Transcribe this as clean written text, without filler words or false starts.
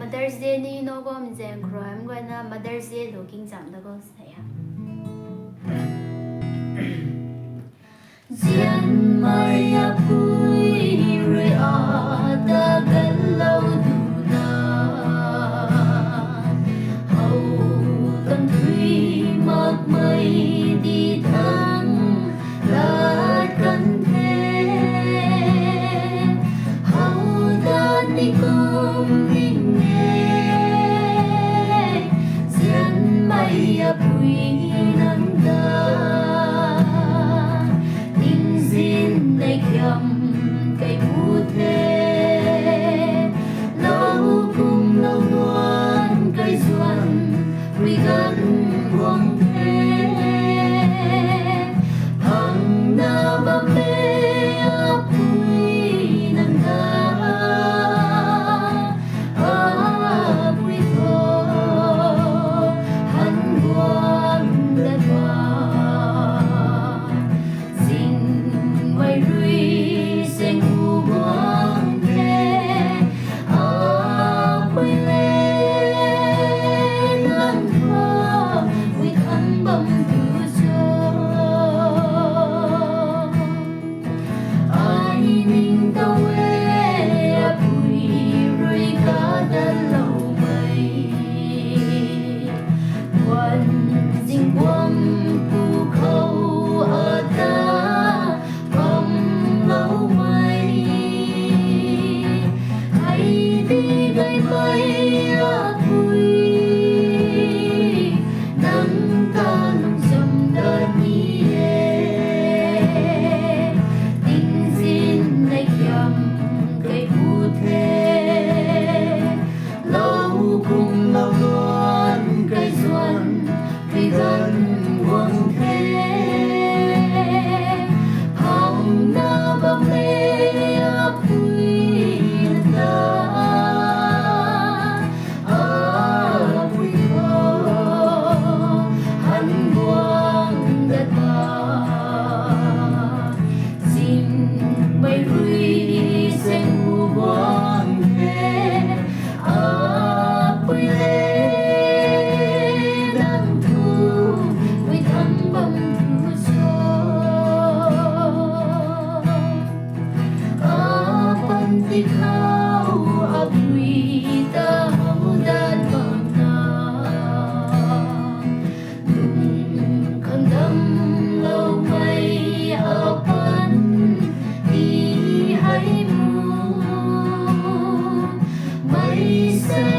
Mother's Day ni no go mình dành rồi em gọi là Mother's Day đồ kinh chẳng đó có thấy à Zianmei apui rồi ta gần lâu đủ na hầu cần thủy mặc mây đi thăng là cần thế hầu ta đi cùng đi nghe Zianmei apui nắng ta cây bút thế lâu cùng lâu luôn cây xuân quy gắn buông thế hằng na ba mê apui nang ta apui thô hắn buông đất hoa xin quay ruy say